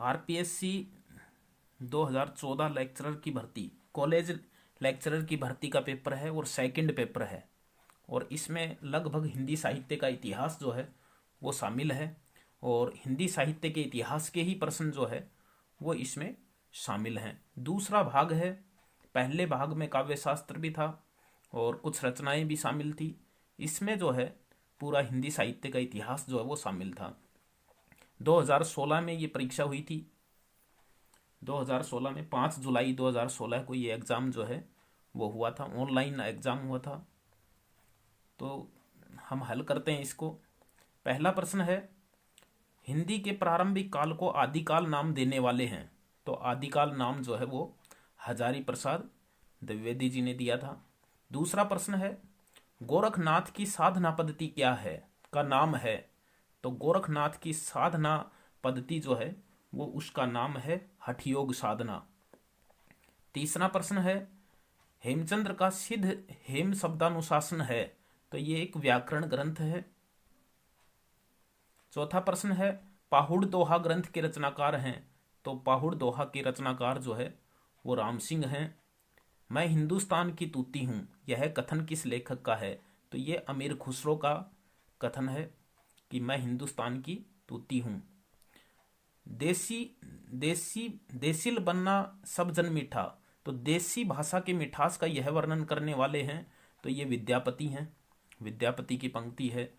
RPSC 2014 lecturer की भर्ती, college lecturer की भर्ती का पेपर है और सेकंड पेपर है। और इसमें लगभग हिंदी साहित्य का इतिहास जो है वो शामिल है, और हिंदी साहित्य के इतिहास के ही प्रश्न जो है वो इसमें शामिल हैं। दूसरा भाग है, पहले भाग में काव्य शास्त्र भी था और कुछ रचनाएं भी शामिल थी। इसमें जो है पूरा हिंदी साहित्य का इतिहास जो है वो शामिल था। 2016 में ये परीक्षा हुई थी। 2016 में 5 जुलाई 2016 को ये एग्ज़ाम जो है वो हुआ था, ऑनलाइन एग्ज़ाम हुआ था। तो हम हल करते हैं इसको। पहला प्रश्न है, हिंदी के प्रारंभिक काल को आदिकाल नाम देने वाले हैं। तो आदिकाल नाम जो है वो हजारी प्रसाद द्विवेदी जी ने दिया था। दूसरा प्रश्न है, गोरखनाथ की साधना पद्धति क्या है का नाम है। तो गोरखनाथ की साधना पद्धति जो है वो उसका नाम है हठयोग साधना। तीसरा प्रश्न है, हेमचंद्र का सिद्ध हेम शब्दानुशासन है। तो ये एक व्याकरण ग्रंथ है। चौथा प्रश्न है, पाहुड़ दोहा ग्रंथ के रचनाकार हैं। तो पाहुड़ दोहा के रचनाकार जो है वो राम सिंह हैं। मैं हिंदुस्तान की तूती हूँ, यह कथन किस लेखक का है। तो ये अमीर खुसरो का कथन है कि मैं हिंदुस्तान की तूती हूँ। देसी देसी देसिल बनना सब जन मीठा। तो देसी भाषा के मिठास का यह वर्णन करने वाले हैं। तो ये विद्यापति हैं, विद्यापति की पंक्ति है।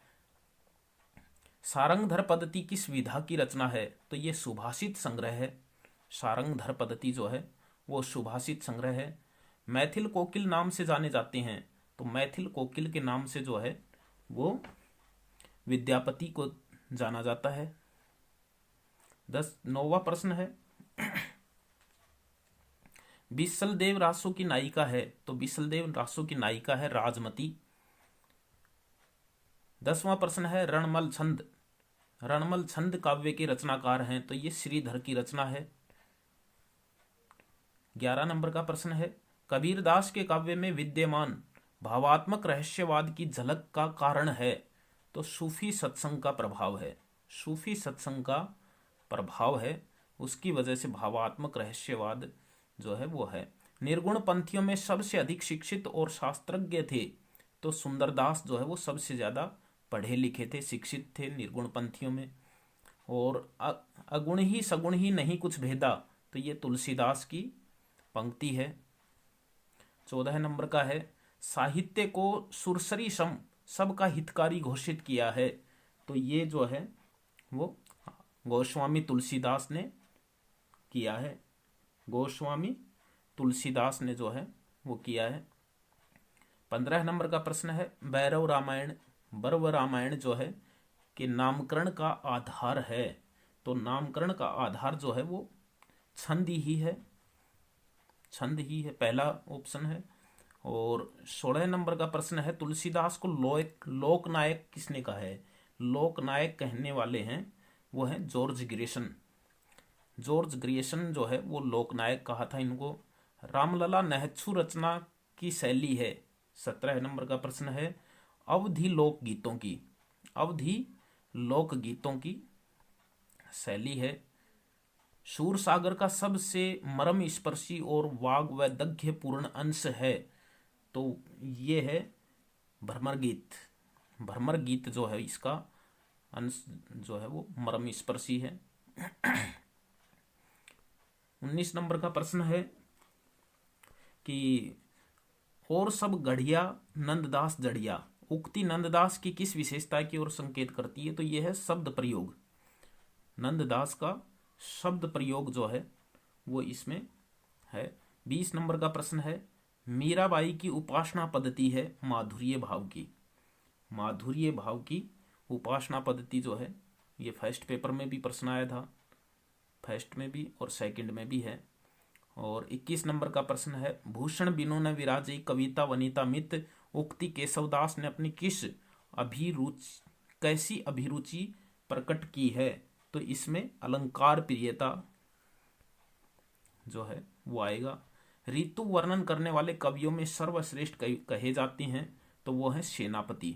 सारंगधर पद्धति किस विधा की रचना है। तो ये सुभाषित संग्रह है। सारंगधर पद्धति जो है वो सुभाषित संग्रह है। मैथिल कोकिल नाम से जाने जाते हैं। तो मैथिल कोकिल के नाम से जो है वो विद्यापति को जाना जाता है। 9वां प्रश्न है, बिसलदेव रासो की नायिका है। तो बिसलदेव रासो की नायिका है राजमती। 10वां प्रश्न है, रणमल छंद। रणमल छंद काव्य के रचनाकार हैं। तो ये श्रीधर की रचना है। 11 नंबर का प्रश्न है, कबीरदास के काव्य में विद्यमान भावात्मक रहस्यवाद की झलक का कारण है। तो सूफी सत्संग का प्रभाव है। सूफी सत्संग का प्रभाव है, उसकी वजह से भावात्मक रहस्यवाद जो है वो है। निर्गुण पंथियों में सबसे अधिक शिक्षित और शास्त्रज्ञ थे। तो सुंदरदास जो है वो सबसे ज़्यादा पढ़े लिखे थे, शिक्षित थे निर्गुण पंथियों में। और अगुण ही सगुण ही नहीं कुछ भेदा। तो ये तुलसीदास की पंक्ति है। 14 नंबर का है, साहित्य को सुरसरी सम सबका हितकारी घोषित किया है। तो ये जो है वो गोस्वामी तुलसीदास ने किया है। गोस्वामी तुलसीदास ने जो है वो किया है। 15 नंबर का प्रश्न है, भैरव रामायण बर्व रामायण जो है कि नामकरण का आधार है। तो नामकरण का आधार जो है वो छंद ही है, छंद ही है, पहला ऑप्शन है। और 16 नंबर का प्रश्न है, तुलसीदास को लोकनायक किसने कहा है। लोकनायक कहने वाले हैं वो है जॉर्ज ग्रियर्सन। जॉर्ज ग्रियर्सन जो है वो लोकनायक कहा था इनको। रामलला नहच्छू रचना की शैली है। 17 नंबर का प्रश्न है, अवधि लोकगीतों की, अवधि लोकगीतों की शैली है। सूरसागर का सबसे मर्म स्पर्शी और वाग वैदग्ध्य पूर्ण अंश है। तो ये है भ्रमर गीत। भ्रमर गीत जो है इसका अंश जो है वो मर्म स्पर्शी है। 19 नंबर का प्रश्न है कि और सब गढ़िया नंददास जड़िया, उक्ति नंददास की किस विशेषता की ओर संकेत करती है। तो यह है शब्द प्रयोग। नंददास का शब्द प्रयोग जो है वो इसमें है। 20 नंबर का प्रश्न है, मीराबाई की उपासना पद्धति है माधुर्य भाव की। माधुर्य भाव की उपासना पद्धति जो है ये फर्स्ट पेपर में भी प्रश्न आया था, फर्स्ट में भी और सेकंड में भी है। और 21 नंबर का प्रश्न है, भूषण बिनु न विराजे कविता वनिता मित, उक्ति केशवदास ने अपनी कैसी अभिरुचि प्रकट की है। तो इसमें अलंकार प्रियता जो है वो आएगा। ऋतु वर्णन करने वाले कवियों में सर्वश्रेष्ठ कहे जाते हैं। तो वो है सेनापति।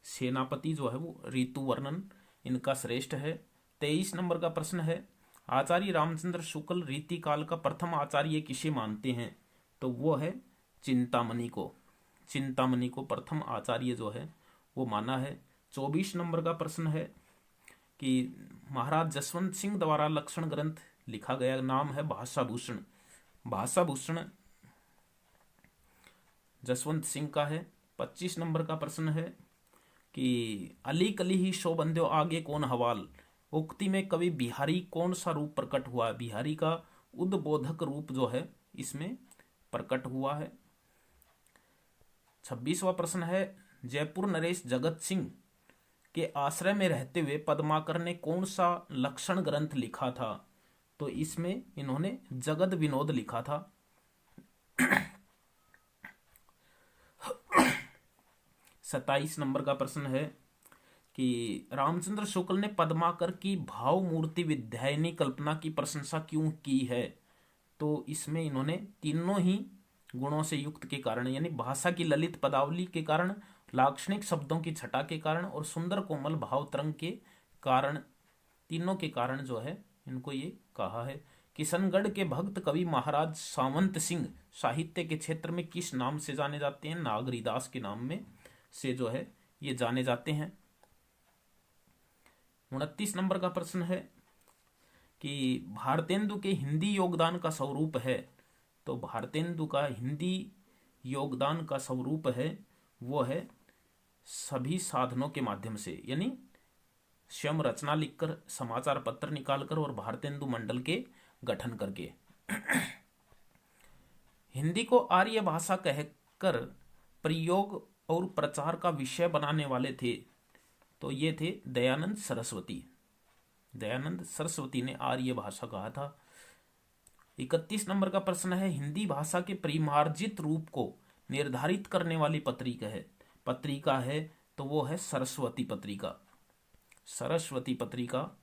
सेनापति जो है वो ऋतु वर्णन इनका श्रेष्ठ है। 23 नंबर का प्रश्न है, आचार्य रामचंद्र शुक्ल रीतिकाल का प्रथम आचार्य किसे मानते हैं? तो वो है चिंतामणि को। चिंतामणि को प्रथम आचार्य जो है वो माना है। 24 नंबर का प्रश्न है कि महाराज जसवंत सिंह द्वारा लक्षण ग्रंथ लिखा गया नाम है भाषा भूषण। भाषा भूषण जसवंत सिंह का है। 25 नंबर का प्रश्न है कि अली कली ही शो बंध्यो आगे कौन हवाल, उक्ति में कवि बिहारी कौन सा रूप प्रकट हुआ है? बिहारी का उद्बोधक रूप जो है इसमें प्रकट हुआ है। 26वां प्रश्न है जयपुर नरेश जगत सिंह के आश्रय में रहते हुए पद्माकर ने कौन सा लक्षण ग्रंथ लिखा था? तो इसमें इन्होंने जगत विनोद लिखा था। 27 नंबर का प्रश्न है कि रामचंद्र शुक्ल ने पद्माकर की भाव मूर्ति विद्यायनी कल्पना की प्रशंसा क्यों की है? तो इसमें इन्होंने तीनों ही गुणों से युक्त के कारण, यानी भाषा की ललित पदावली के कारण, लाक्षणिक शब्दों की छटा के कारण और सुंदर कोमल भाव तरंग के कारण, तीनों के कारण जो है इनको ये कहा है। किशनगढ़ के भक्त कवि महाराज सावंत सिंह साहित्य के क्षेत्र में किस नाम से जाने जाते हैं? नागरीदास के नाम में से जो है ये जाने जाते हैं। 29 नंबर का प्रश्न है कि भारतेंदु के हिंदी योगदान का स्वरूप है। तो भारतेंदु का हिंदी योगदान का स्वरूप है वो है सभी साधनों के माध्यम से, यानी स्वयं रचना लिखकर, समाचार पत्र निकालकर और भारतेंदु मंडल के गठन करके। हिंदी को आर्य भाषा कहकर प्रयोग और प्रचार का विषय बनाने वाले थे तो ये थे दयानंद सरस्वती। दयानंद सरस्वती ने आर्य भाषा कहा था। 31 नंबर का प्रश्न है हिंदी भाषा के परिमार्जित रूप को निर्धारित करने वाली पत्रिका है तो वो है सरस्वती पत्रिका। सरस्वती पत्रिका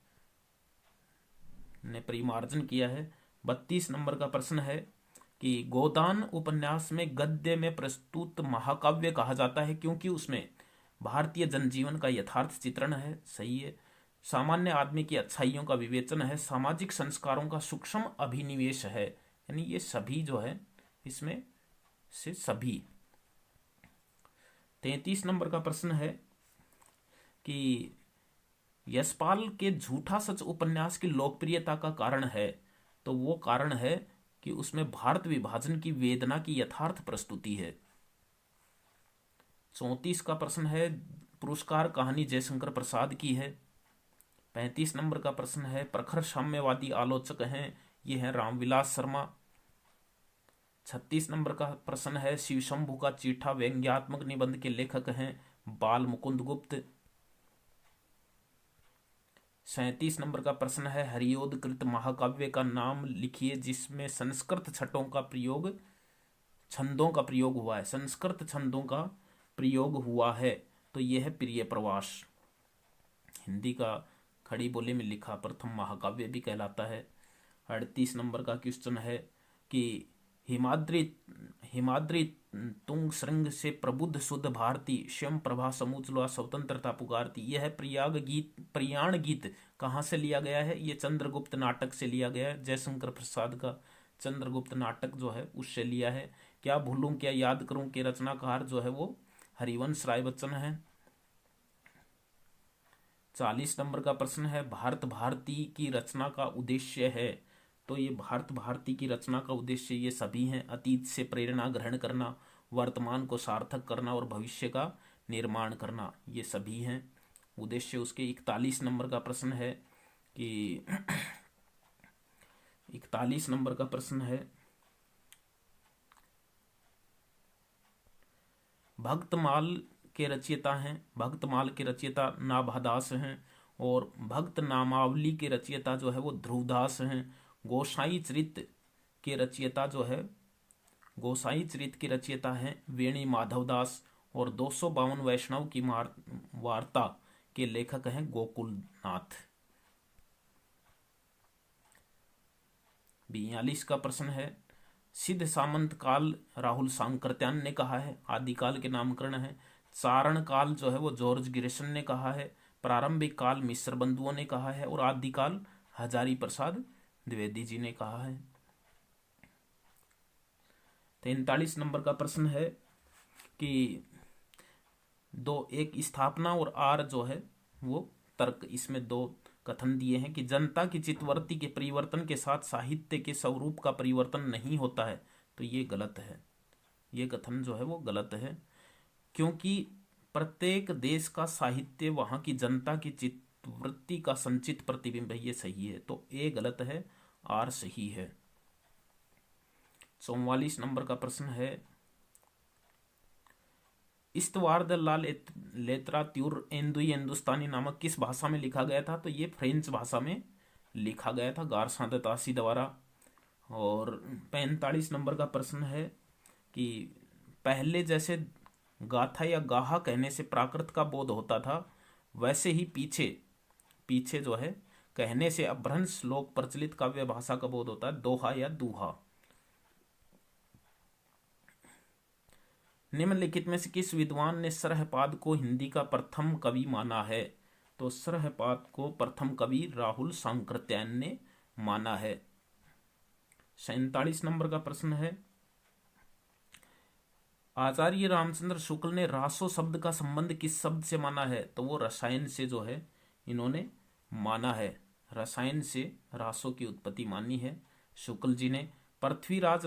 ने परिमार्जन किया है। 32 नंबर का प्रश्न है कि गोदान उपन्यास में गद्य में प्रस्तुत महाकाव्य कहा जाता है क्योंकि उसमें भारतीय जनजीवन का यथार्थ चित्रण है। सही है। सामान्य आदमी की अच्छाइयों का विवेचन है, सामाजिक संस्कारों का सूक्ष्म अभिनिवेश है, यानी ये सभी जो है इसमें से सभी। 33 नंबर का प्रश्न है कि यशपाल के झूठा सच उपन्यास की लोकप्रियता का कारण है तो वो कारण है कि उसमें भारत विभाजन की वेदना की यथार्थ प्रस्तुति है। 34 का प्रश्न है पुरस्कार कहानी जयशंकर प्रसाद की है। 35 नंबर का प्रश्न है प्रखर साम्यवादी आलोचक हैं, ये हैं रामविलास शर्मा। 36 नंबर का प्रश्न है शिवशंभु का चीठा व्यंग्यात्मक निबंध के लेखक हैं बाल मुकुंद गुप्त। 37 नंबर का प्रश्न है हरियोदकृत महाकाव्य का नाम लिखिए जिसमें संस्कृत छंदों का प्रयोग हुआ है। संस्कृत छंदों का प्रयोग हुआ है तो यह है प्रिय प्रवास। हिंदी का खड़ी बोली में लिखा प्रथम महाकाव्य भी कहलाता है। 38 नंबर का क्वेश्चन है कि हिमाद्री तुंग श्रृंग से प्रबुद्ध शुद्ध भारती स्वयं प्रभा समूचला स्वतंत्रता पुकारती, यह प्रयाण गीत कहाँ से लिया गया है? ये चंद्रगुप्त नाटक से लिया गया है। जयशंकर प्रसाद का चंद्रगुप्त नाटक जो है उससे लिया है। क्या भूलूं क्या याद करूं के रचनाकार जो है वो हरिवंश राय बच्चन है। 40 नंबर का प्रश्न है भारत भारती की रचना का उद्देश्य है तो ये भारत भारती की रचना का उद्देश्य ये सभी हैं। अतीत से प्रेरणा ग्रहण करना, वर्तमान को सार्थक करना और भविष्य का निर्माण करना, ये सभी हैं उद्देश्य उसके। 41 नंबर का प्रश्न है कि 41 नंबर का प्रश्न है भक्तमाल के रचयिता हैं, भक्तमाल के रचयिता नाभादास हैं और भक्त नामावली के रचयिता जो है वो ध्रुवदास हैं। गोसाई चरित के रचयिता जो है गोसाई चरित के रचयिता हैं वेणी माधवदास और 252 वैष्णव की वार्ता के लेखक हैं गोकुलनाथ। 42 का प्रश्न है सिद्ध सामंत काल राहुल सांकृत्यान ने कहा है, आदिकाल के नामकरण है। चारण काल जो है वो जॉर्ज गिरिसन ने कहा है, प्रारंभिक काल मिस्र बंधुओं ने कहा है और आदिकाल हजारी प्रसाद द्विवेदी जी ने कहा है। 43 नंबर का प्रश्न है कि एक स्थापना और आर जो है वो तर्क, इसमें दो कथन दिए हैं कि जनता की चित्तवृत्ति के परिवर्तन के साथ साहित्य के स्वरूप का परिवर्तन नहीं होता है, तो ये गलत है। ये कथन जो है वो गलत है, क्योंकि प्रत्येक देश का साहित्य वहां की जनता की चित्तवृत्ति का संचित प्रतिबिंब है। ये सही है, तो ए गलत है, आर सही है। 44 नंबर का प्रश्न है इस्तवार्द लाल लेत्रा त्यूर एंदुई हिंदुस्तानी नामक किस भाषा में लिखा गया था, तो ये फ्रेंच भाषा में लिखा गया था गारसा द तासी द्वारा। और 45 नंबर का प्रश्न है कि पहले जैसे गाथा या गाहा कहने से प्राकृत का बोध होता था, वैसे ही पीछे पीछे जो है कहने से अपभ्रंश लोक प्रचलित काव्य भाषा का बोध होता है, दोहा या दूहा। निम्नलिखित में से किस विद्वान ने सरहपाद को हिंदी का प्रथम कवि माना है, तो सरहपाद को प्रथम कवि राहुल सांकृत्यायन ने माना है। 47 नंबर का प्रश्न है आचार्य रामचंद्र शुक्ल ने रासो शब्द का संबंध किस शब्द से माना है, तो वो रसायन से जो है इन्होंने माना है। रसायन से रासो की उत्पत्ति मानी है शुक्ल जी ने। पृथ्वीराज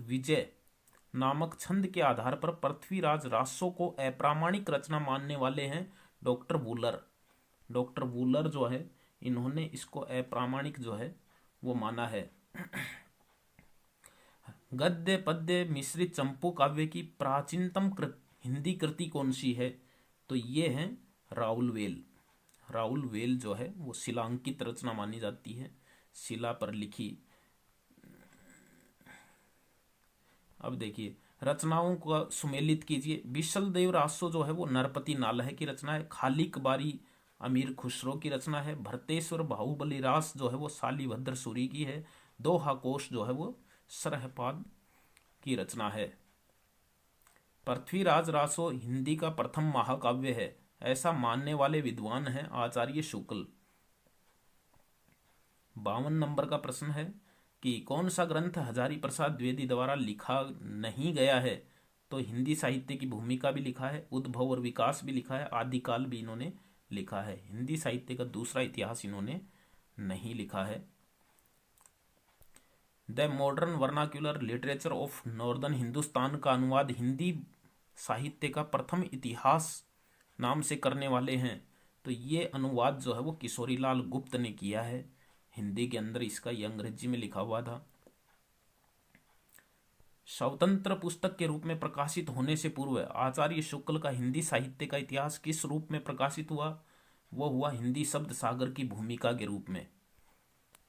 विजय नामक छंद के आधार पर पृथ्वीराज रासो को अप्रामाणिक रचना मानने वाले हैं डॉक्टर वूलर। डॉक्टर वूलर जो है इन्होंने इसको अप्रामाणिक जो है वो माना है। गद्य पद्य मिश्रित चंपू काव्य की प्राचीनतम हिंदी कृति कौन सी है, तो ये है राहुल वेल। राहुल वेल जो है वो शिलांकित रचना मानी जाती है, शिला पर लिखी। अब देखिए रचनाओं को सुमेलित कीजिए। विशल देव रासो जो है वो नरपति नालह की रचना है। खालिक बारी अमीर खुसरो की रचना है। भरतेश्वर बाहुबली रास जो है वो शालिभद्र सूरी की है। दोहा कोश जो है वो सरहपाद की रचना है। पृथ्वीराज रासो हिंदी का प्रथम महाकाव्य है, ऐसा मानने वाले विद्वान हैं आचार्य शुक्ल। 52 नंबर का प्रश्न है कि कौन सा ग्रंथ हजारी प्रसाद द्विवेदी द्वारा लिखा नहीं गया है, तो हिंदी साहित्य की भूमिका भी लिखा है, उद्भव और विकास भी लिखा है, आदिकाल भी इन्होंने लिखा है। हिंदी साहित्य का दूसरा इतिहास इन्होंने नहीं लिखा है। The modern vernacular literature of northern Hindustan का अनुवाद हिंदी साहित्य का प्रथम इतिहास नाम से करने वाले हैं, तो ये अनुवाद जो है वो किशोरीलाल गुप्त ने किया है। हिंदी के अंदर इसका ये अंग्रेजी में लिखा हुआ था। स्वतंत्र पुस्तक के रूप में प्रकाशित होने से पूर्व आचार्य शुक्ल का हिंदी साहित्य का इतिहास किस रूप में प्रकाशित हुआ, वो हुआ हिंदी शब्द सागर की भूमिका के रूप में।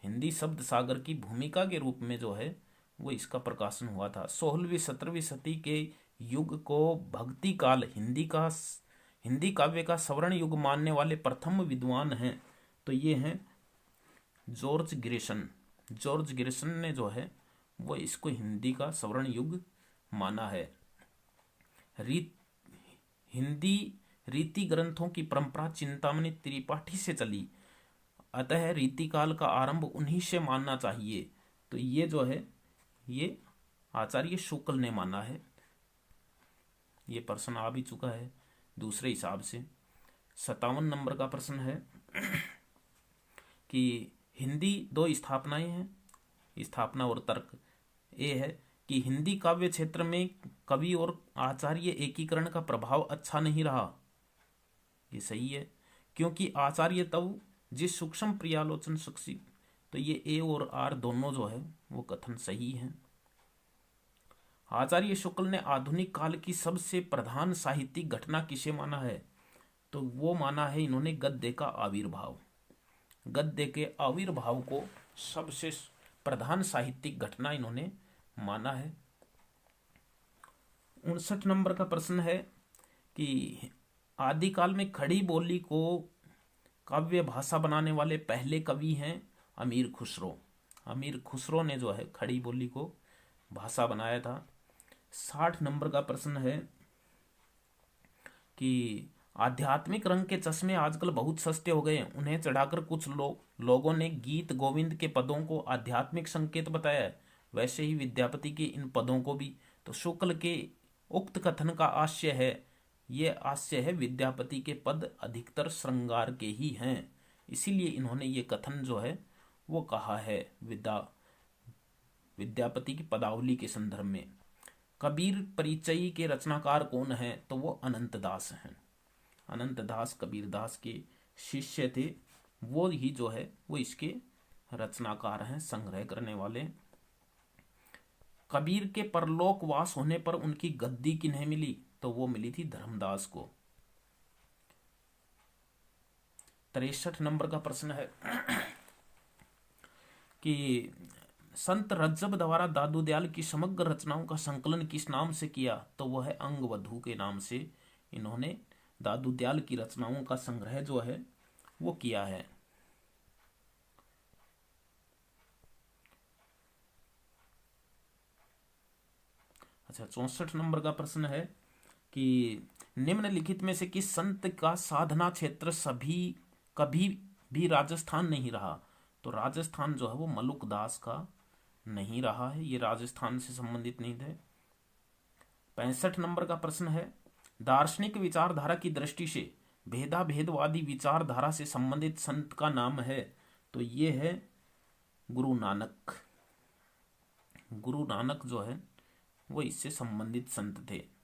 हिंदी शब्द सागर की भूमिका के रूप में जो है वो इसका प्रकाशन हुआ था। 16वीं 17वीं सदी के युग को भक्ति काल हिंदी काव्य का स्वर्ण युग मानने वाले प्रथम विद्वान हैं, तो ये हैं जॉर्ज ग्रिशन। जॉर्ज ग्रिशन ने जो है वो इसको हिंदी का स्वर्ण युग माना है। हिंदी रीति ग्रंथों की परंपरा चिंतामणि त्रिपाठी से चली, अतः रीतिकाल का आरंभ उन्हीं से मानना चाहिए, तो ये जो है ये आचार्य शुक्ल ने माना है। ये प्रश्न आ भी चुका है दूसरे हिसाब से। 57 नंबर का प्रश्न है कि हिंदी दो स्थापनाएं हैं, स्थापना और तर्क। ये है कि हिंदी काव्य क्षेत्र में कवि और आचार्य एकीकरण का प्रभाव अच्छा नहीं रहा। ये सही है, क्योंकि आचार्य तब जिस सूक्ष्म प्रियालोचन शक्ति, तो ये ए और आर दोनों जो है वो कथन सही है। आचार्य शुक्ल ने आधुनिक काल की सबसे प्रधान साहित्यिक घटना किसे माना है, तो वो माना है इन्होंने गद्य का आविर्भाव। गद्य के आविर्भाव को सबसे प्रधान साहित्यिक घटना इन्होंने माना है। 59 नंबर का प्रश्न है कि आदिकाल में खड़ी बोली को काव्य भाषा बनाने वाले पहले कवि हैं अमीर खुसरो। अमीर खुसरो ने जो है खड़ी बोली को भाषा बनाया था। 60 नंबर का प्रश्न है कि आध्यात्मिक रंग के चश्मे आजकल बहुत सस्ते हो गए हैं, उन्हें चढ़ाकर कुछ लोगों ने गीत गोविंद के पदों को आध्यात्मिक संकेत बताया है, वैसे ही विद्यापति के इन पदों को भी। तो शुक्ल के उक्त कथन का आशय है, ये आशय है विद्यापति के पद अधिकतर श्रृंगार के ही हैं, इसीलिए इन्होंने ये कथन जो है वो कहा है विद्यापति की पदावली के संदर्भ में। कबीर परिचयी के रचनाकार कौन है? तो वो अनंत दास हैं। अनंत दास कबीर दास के शिष्य थे, वो ही जो है वो इसके रचनाकार हैं, संग्रह करने वाले। कबीर के परलोकवास होने पर उनकी गद्दी किन्हें मिली? तो वो मिली थी धर्मदास को। 63 नंबर का प्रश्न है कि संत रज्जब द्वारा दादू दयाल की समग्र रचनाओं का संकलन किस नाम से किया? तो वह है अंगवधू के नाम से इन्होंने दादू दयाल की रचनाओं का संग्रह जो है वो किया है। अच्छा, 64 नंबर का प्रश्न है कि निम्नलिखित में से किस संत का साधना क्षेत्र कभी भी राजस्थान नहीं रहा? तो राजस्थान जो है वो मलुक दास का नहीं रहा है, ये राजस्थान से संबंधित नहीं थे। 65 नंबर का प्रश्न है दार्शनिक विचारधारा की दृष्टि से भेदाभेदवादी विचारधारा से संबंधित संत का नाम है? तो ये है गुरु नानक। गुरु नानक जो है वो इससे संबंधित संत थे।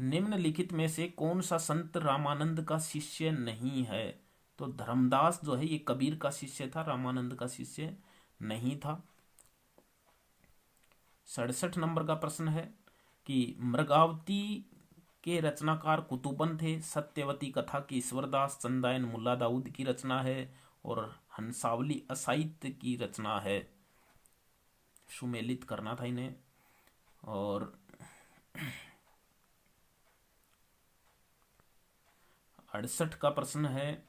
निम्नलिखित में से कौन सा संत रामानंद का शिष्य नहीं है? तो धर्मदास जो है ये कबीर का शिष्य था, रामानंद का शिष्य नहीं था। 67 नंबर का प्रश्न है कि मृगावती के रचनाकार कुतुबन थे, सत्यवती कथा की ईश्वरदास चंदायन मुल्ला दाऊद की रचना है, और हंसावली असाहित्य की रचना है। सुमेलित करना था इन्हें। और 68 का प्रश्न है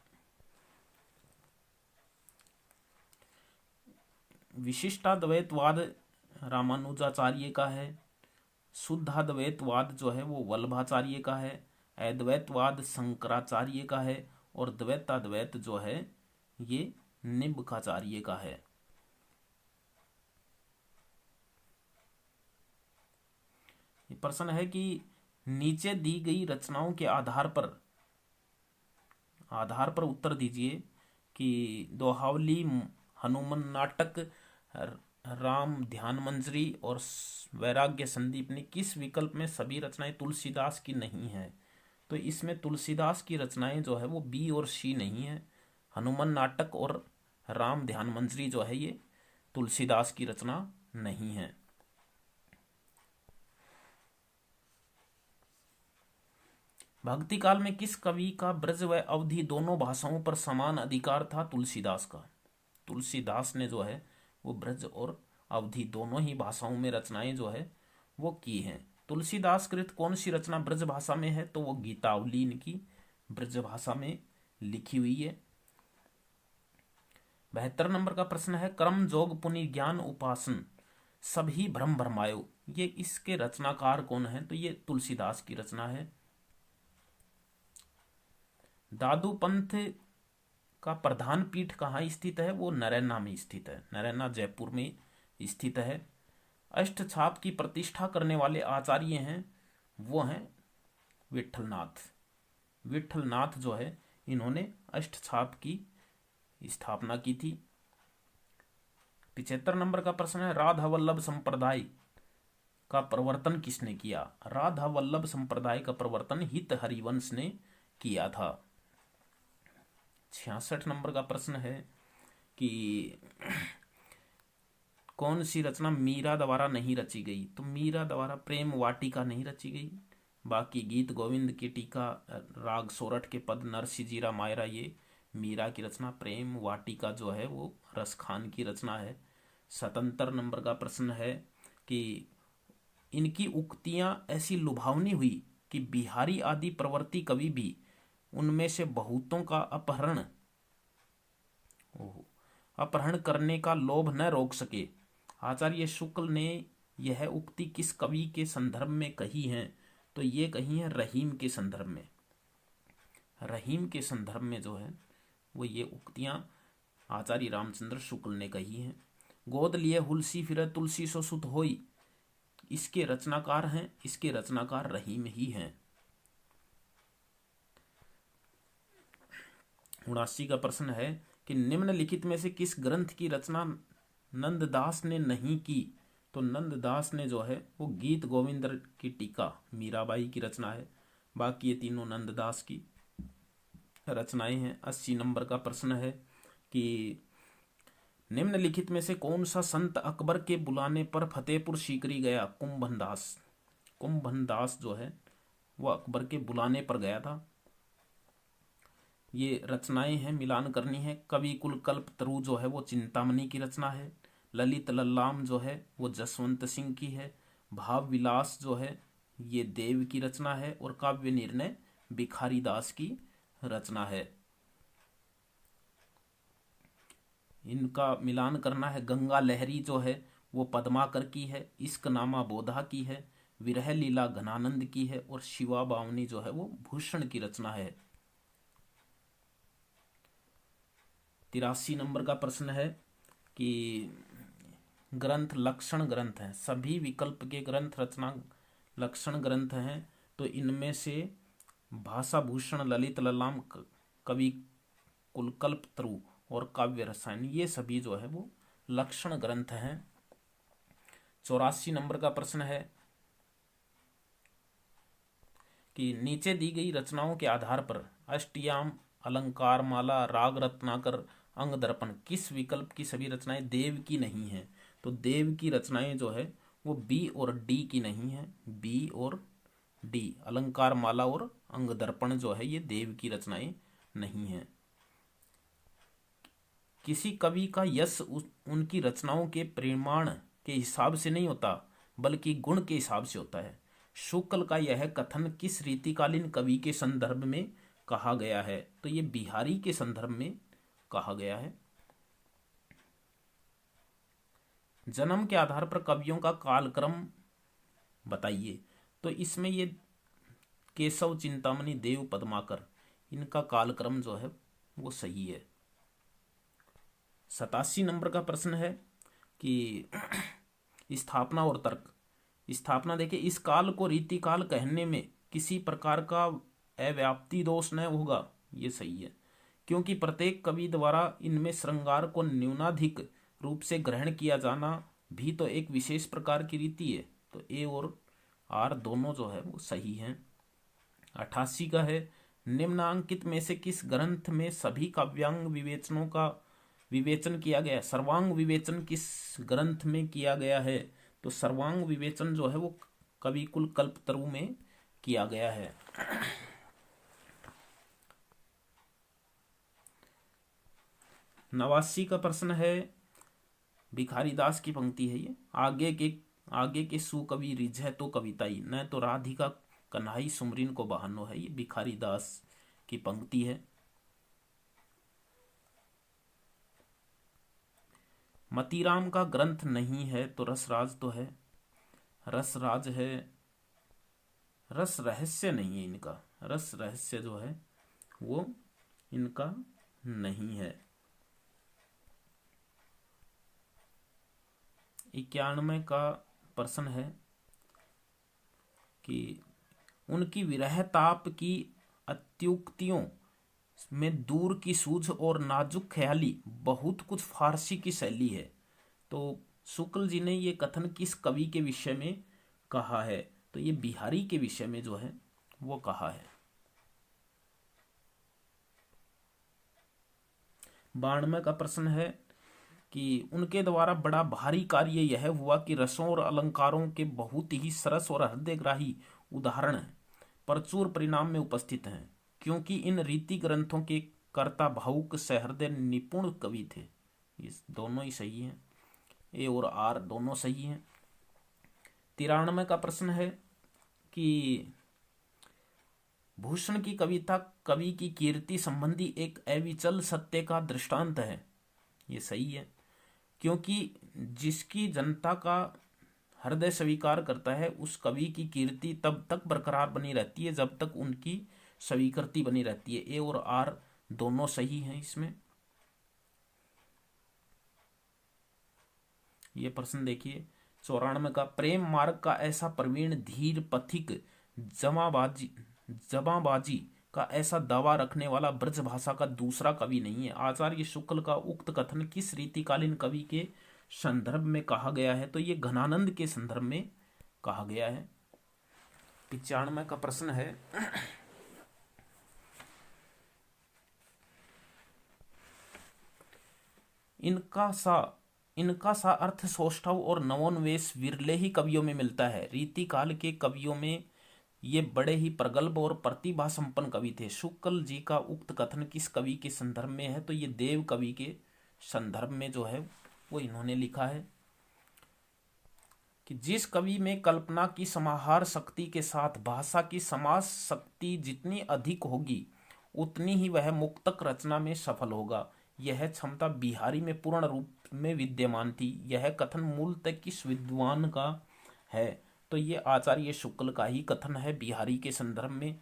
विशिष्टाद्वैतवाद रामानुजाचार्य का है, शुद्धाद्वैतवाद जो है वो वल्लभाचार्य का है, अद्वैतवाद शंकराचार्य का है, और द्वैताद्वैत जो है ये निम्बकाचार्य का है। ये प्रश्न है कि नीचे दी गई रचनाओं के आधार पर उत्तर दीजिए कि दोहावली, हनुमान नाटक, राम ध्यान मंजरी और वैराग्य संदीप ने किस विकल्प में सभी रचनाएं तुलसीदास की नहीं है? तो इसमें तुलसीदास की रचनाएं जो है वो बी और सी नहीं है। हनुमान नाटक और राम ध्यान मंजरी जो है ये तुलसीदास की रचना नहीं है। भक्ति काल में किस कवि का ब्रज व अवधी दोनों भाषाओं पर समान अधिकार था? तुलसीदास का। तुलसीदास ने जो है वो ब्रज और अवधी दोनों ही भाषाओं में रचनाएं जो है वो की हैं। तुलसीदास कृत कौन सी रचना ब्रज भाषा में है? तो वो गीतावली इनकी ब्रज भाषा में लिखी हुई है। 72 नंबर का प्रश्न है कर्म जोग पुनि ज्ञान उपासन सभी भ्रम भरमायो, ये इसके रचनाकार कौन है? तो ये तुलसीदास की रचना है। दादू पंथ का प्रधान पीठ कहाँ स्थित है? वो नरैना में स्थित है, नरैना जयपुर में स्थित है। अष्ट छाप की प्रतिष्ठा करने वाले आचार्य हैं वो हैं विठलनाथ। विठलनाथ जो है इन्होंने अष्ट छाप की स्थापना की थी। 75 नंबर का प्रश्न है राधा वल्लभ संप्रदाय का प्रवर्तन किसने किया? राधा वल्लभ संप्रदाय का प्रवर्तन हित हरिवंश ने किया था। 66 नंबर का प्रश्न है कि कौन सी रचना मीरा द्वारा नहीं रची गई? तो मीरा द्वारा प्रेम वाटिका नहीं रची गई, बाकी गीत गोविंद की टीका, राग सोरठ के पद, नरसी जीरा मायरा, ये मीरा की रचना। प्रेम वाटिका जो है वो रसखान की रचना है। 77 नंबर का प्रश्न है कि इनकी उक्तियां ऐसी लुभावनी हुई कि बिहारी आदि प्रवर्ती कवि भी उनमें से बहुतों का अपहरण करने का लोभ न रोक सके। आचार्य शुक्ल ने यह उक्ति किस कवि के संदर्भ में कही है? तो ये कही है रहीम के संदर्भ में। रहीम के संदर्भ में जो है वो ये उक्तियां आचार्य रामचंद्र शुक्ल ने कही हैं। गोद लिए हुलसी फिर तुलसी सो सुत होई, इसके रचनाकार हैं, इसके रचनाकार रहीम ही हैं। 79 का प्रश्न है कि निम्नलिखित में से किस ग्रंथ की रचना नंददास ने नहीं की? तो नंददास ने जो है वो गीत गोविंद की टीका मीराबाई की रचना है। बाकी ये तीनों नंददास की रचनाएं हैं। 80 नंबर का प्रश्न है कि निम्नलिखित में से कौन सा संत अकबर के बुलाने पर फतेहपुर सीकरी गया? कुंभनदास। कुंभनदास जो है वो अकबर के बुलाने पर गया था। ये रचनाएं हैं, मिलान करनी है। कवि कुल कल्प तरु जो है वो चिंतामणि की रचना है। ललित लल्लाम जो है वो जसवंत सिंह की है। भाव विलास जो है ये देव की रचना है। और काव्य निर्णय भिखारी दास की रचना है। इनका मिलान करना है। गंगा लहरी जो है वो पद्माकर की है। इश्क नामा बोधा की है। विरह लीला घनानंद की है। और शिवा बावनी जो है वो भूषण की रचना है। 83 नंबर का प्रश्न है कि ग्रंथ लक्षण ग्रंथ हैं, सभी विकल्प के ग्रंथ रचना लक्षण ग्रंथ हैं। तो इनमें से भाषा भूषण, ललित ललाम, कवि कुलकल्प तरु और काव्य रसायन, ये सभी जो है वो लक्षण ग्रंथ हैं। 84 नंबर का प्रश्न है कि नीचे दी गई रचनाओं के आधार पर अष्टयाम, अलंकार माला, राग रत्नाकर, अंग दर्पण किस विकल्प की सभी रचनाएं देव की नहीं हैं? तो देव की रचनाएं जो है वो बी और डी की नहीं है। बी और डी, अलंकार माला और अंग दर्पण जो है ये देव की रचनाएं नहीं है। किसी कवि का यश उनकी रचनाओं के परिमाण के हिसाब से नहीं होता बल्कि गुण के हिसाब से होता है। शुक्ल का यह कथन किस रीतिकालीन कवि के संदर्भ में कहा गया है? तो ये बिहारी के संदर्भ में कहा गया है। जन्म के आधार पर कवियों का कालक्रम बताइए। तो इसमें ये केशव, चिंतामणि, देव, पद्माकर, इनका कालक्रम जो है वो सही है। 87 नंबर का प्रश्न है कि स्थापना और तर्क। स्थापना देखिए, इस काल को रीतिकाल कहने में किसी प्रकार का अव्याप्ति दोष न होगा, ये सही है, क्योंकि प्रत्येक कवि द्वारा इनमें श्रृंगार को न्यूनाधिक रूप से ग्रहण किया जाना भी तो एक विशेष प्रकार की रीति है। तो ए और आर दोनों जो है वो सही हैं। 88 का है निम्नांकित में से किस ग्रंथ में सभी काव्यांग विवेचनों का विवेचन किया गया? सर्वांग विवेचन किस ग्रंथ में किया गया है? तो सर्वांग विवेचन जो है वो कवि कुल कल्पतरु में किया गया है। 89 का प्रश्न है, भिखारी दास की पंक्ति है ये, आगे के सुकवि रिझ तो कविताई, न तो राधिका कन्हई सुमरिन को बहानो है। ये भिखारी दास की पंक्ति है। मतीराम का ग्रंथ नहीं है तो रसराज तो है। रसराज है, रस रहस्य नहीं है इनका। रस रहस्य जो है वो इनका नहीं है। 91 का प्रश्न है कि उनकी विरह ताप की अत्युक्तियों में दूर की सूझ और नाजुक ख्याली बहुत कुछ फारसी की शैली है। तो शुक्ल जी ने ये कथन किस कवि के विषय में कहा है? तो ये बिहारी के विषय में जो है वो कहा है। 92 का प्रश्न है कि उनके द्वारा बड़ा भारी कार्य यह हुआ कि रसों और अलंकारों के बहुत ही सरस और हृदयग्राही उदाहरण प्रचुर परिणाम में उपस्थित हैं, क्योंकि इन रीति ग्रंथों के कर्ता भावुक सहृदय निपुण कवि थे। ये दोनों ही सही हैं। ए और आर दोनों सही हैं। 93 का प्रश्न है कि भूषण की कविता कवि की कीर्ति संबंधी एक अविचल सत्य का दृष्टांत है। ये सही है, क्योंकि जिसकी जनता का हृदय स्वीकार करता है, उस कवि की कीर्ति तब तक बरकरार बनी रहती है जब तक उनकी स्वीकृति बनी रहती है। ए और आर दोनों सही हैं इसमें। ये प्रश्न देखिए 94 का, प्रेम मार्ग का ऐसा प्रवीण धीर पथिक जमाबाजी का ऐसा दावा रखने वाला ब्रज भाषा का दूसरा कवि नहीं है। आचार्य शुक्ल का उक्त कथन किस रीतिकालीन कवि के संदर्भ में कहा गया है? तो ये घनानंद के संदर्भ में कहा गया है। 95 का प्रश्न है, इनका सा अर्थ सौष्ठव और नवोन्वेष विरले ही कवियों में मिलता है। रीतिकाल के कवियों में ये बड़े ही प्रगल्भ और प्रतिभा संपन्न कवि थे। शुक्ल जी का उक्त कथन किस कवि के संदर्भ में है? तो ये देव कवि के संदर्भ में जो है वो इन्होंने लिखा है कि जिस कवि में कल्पना की समाहार शक्ति के साथ भाषा की समाज शक्ति जितनी अधिक होगी उतनी ही वह मुक्तक रचना में सफल होगा। यह क्षमता बिहारी में पूर्ण रूप में विद्यमान थी। यह कथन मूलतः किस विद्वान का है? तो ये आचार्य शुक्ल का ही कथन है बिहारी के संदर्भ में।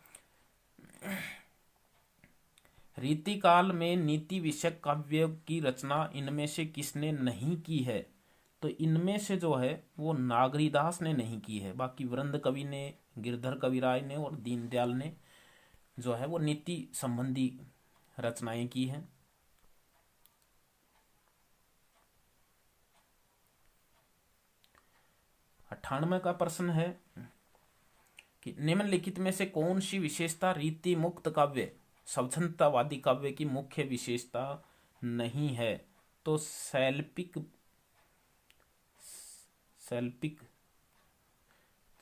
रीतिकाल में नीति विषयक काव्य की रचना इनमें से किसने नहीं की है? तो इनमें से जो है वो नागरीदास ने नहीं की है, बाकी वृंद कवि ने, गिरधर कविराय ने और दीनदयाल ने जो है वो नीति संबंधी रचनाएं की हैं। 98 का प्रश्न है कि निम्नलिखित में से कौन सी विशेषता रीति मुक्त काव्य स्वच्छंदतावादी काव्य की मुख्य विशेषता नहीं है? तो शैल्पिक